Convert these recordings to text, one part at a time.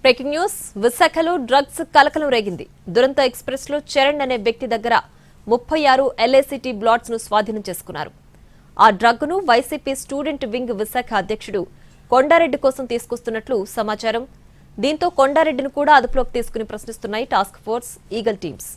Breaking news విశాఖలో drugs కలకలం రేగింది. దురంతో ఎక్స్ప్రెస్ లో చరణ్ అనే వ్యక్తి దగ్గర 36 LACT బ్లాట్స్ ను స్వాధీనం చేసుకున్నారు. ఆ డ్రగ్ ను వైసీపీ స్టూడెంట్ వింగ్ విశాఖ అధ్యక్షుడు కొండారెడ్డి కోసం తీసుకొస్తున్నట్లు సమాచారం. దీంతో కొండారెడ్డిని కూడా అదుపులోకి తీసుకుని ప్రశ్నిస్తున్నాయి టాస్క్ ఫోర్స్ ఈగల్ టీమ్స్.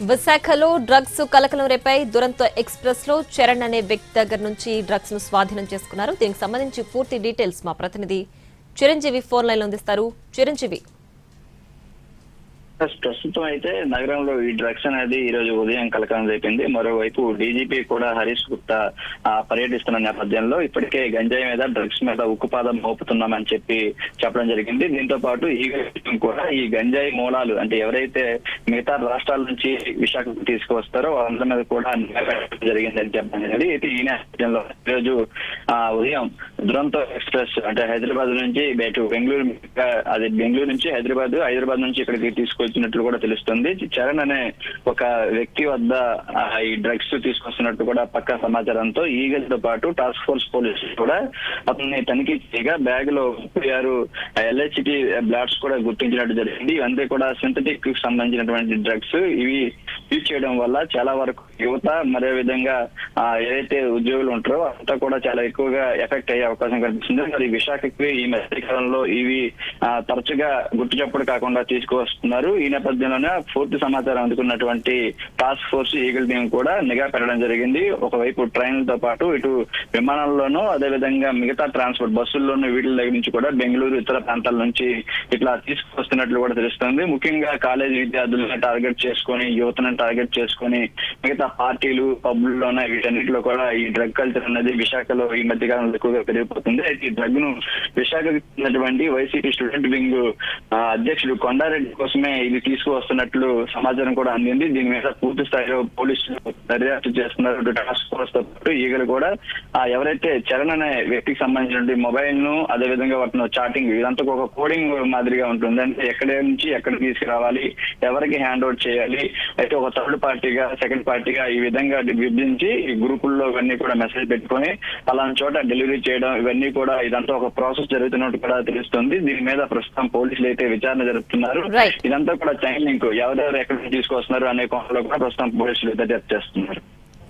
విశాఖలో డ్రగ్స్ కలకలం రేపాయి. దురంతో ఎక్స్ప్రెస్ లో చరణ్ అనే వ్యక్తి దగ్గర నుంచి డ్రగ్స్ ను స్వాధీనం చేసుకున్నారు. దీనికి సంబంధించి పూర్తి డీటెయిల్స్ మా ప్రతినిధి చిరంజీవి ఫోన్ లైన్ లో అందిస్తారు. చిరంజీవి, ప్రస్తుతం అయితే నగరంలో ఈ డ్రగ్స్ అనేది ఈ రోజు ఉదయం కలకలం రేపింది. మరోవైపు డీజీపీ కూడా హరీష్ గుప్తా పర్యటిస్తున్న నేపథ్యంలో ఇప్పటికే గంజాయి మీద డ్రగ్స్ మీద ఉక్కుపాదం మోపుతున్నామని చెప్పడం జరిగింది. దీంతో పాటు ఈ కూడా ఈ గంజాయి మూలాలు అంటే ఎవరైతే మిగతా రాష్ట్రాల నుంచి విశాఖకు తీసుకువస్తారో వాళ్ళ మీద కూడా జరిగిందని చెప్పడం జరిగింది. అయితే ఈ నేపథ్యంలో ఈరోజు ఉదయం దురంతో ఎక్స్ప్రెస్ అంటే హైదరాబాద్ నుంచి బెంగళూరు నుంచి హైదరాబాద్ నుంచి ఇక్కడికి తీసుకొచ్చినట్లు కూడా తెలుస్తుంది. చరణ్ అనే ఒక వ్యక్తి వద్ద ఈ డ్రగ్స్ తీసుకొస్తున్నట్టు కూడా పక్కా సమాచారంతో ఈగల్ తో పాటు టాస్క్ ఫోర్స్ పోలీసులు కూడా అతన్ని తనిఖీ చేయగా బ్యాగ్ లో 36 LHT బ్లాట్స్ కూడా గుర్తించినట్టు జరిగింది. ఇవంతా కూడా సింథటిక్ కి సంబంధించినటువంటి డ్రగ్స్. ఇవి యూజ్ చేయడం వల్ల చాలా వరకు యువత మరే విధంగా ఏదైతే ఉద్యోగులు ఉంటారో అంతా కూడా చాలా ఎక్కువగా ఎఫెక్ట్ అయ్యే అవకాశం కనిపిస్తుంది. మరి విశాఖకి ఈ మధ్యకాలంలో ఇవి తరచుగా గుర్తు చప్పుడు కాకుండా తీసుకువస్తున్నారు. ఈ నేపథ్యంలోనే పూర్తి సమాచారం అందుకున్నటువంటి టాస్క్ ఫోర్స్ ఈగల్ టీం కూడా నిఘా పెట్టడం జరిగింది. ఒకవైపు ట్రైన్లతో పాటు ఇటు విమానాల్లోనూ అదేవిధంగా మిగతా ట్రాన్స్పోర్ట్ బస్సుల్లోనూ వీటి దగ్గర నుంచి కూడా బెంగళూరు ఇతర ప్రాంతాల నుంచి ఇట్లా తీసుకొస్తున్నట్లు కూడా తెలుస్తుంది. ముఖ్యంగా కాలేజీ విద్యార్థులను టార్గెట్ చేసుకొని యువతను టార్గెట్ చేసుకొని మిగతా పార్టీలు పబ్లోనే వీటన్నిటిలో కూడా ఈ డ్రగ్ కల్చర్ అనేది విశాఖలో ఈ మధ్య కాలంలో ఎక్కువగా పెరిగిపోతుంది. అయితే ఈ డ్రగ్ ను విశాఖకు చెందినటువంటి వైసీపీ స్టూడెంట్ వింగ్ అధ్యక్షుడు కొండారెడ్డి కోసమే ఇది తీసుకువస్తున్నట్లు సమాచారం కూడా అందింది. దీని మీద పూర్తి స్థాయిలో పోలీసులు దర్యాప్తు చేస్తున్నారు. టాస్క్ ఫోర్స్ తో పాటు ఈగలు కూడా ఎవరైతే చరణ్ అనే వ్యక్తికి సంబంధించిన మొబైల్ ను అదేవిధంగా వాటిని చాటింగ్ ఇదంతా ఒక కోడింగ్ మాదిరిగా ఉంటుంది. అంటే ఎక్కడి నుంచి ఎక్కడ తీసుకురావాలి, ఎవరికి హ్యాండ్ ఓవర్ చేయాలి, అయితే ఒక థర్డ్ పార్టీగా సెకండ్ పార్టీగా ఈ విధంగా విభజించి ఈ గ్రూపుల్లో ఇవన్నీ కూడా మెసేజ్ పెట్టుకొని అలాంటి చోట డెలివరీ చేయడం ఇవన్నీ కూడా ఇదంతా ఒక ప్రాసెస్ జరుగుతున్నట్టు కూడా తెలుస్తుంది. దీని మీద ప్రస్తుతం పోలీసులు అయితే విచారణ జరుపుతున్నారు. ఇదంతా కూడా చైన్ లింక్ ఎవరెవరు ఎక్కడి నుంచి తీసుకొస్తున్నారు అనే కోణంలో కూడా ప్రస్తుతం పోలీసులు దర్యాప్తు చేస్తున్నారు.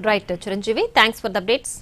Right Chiranjeevi, thanks for the updates.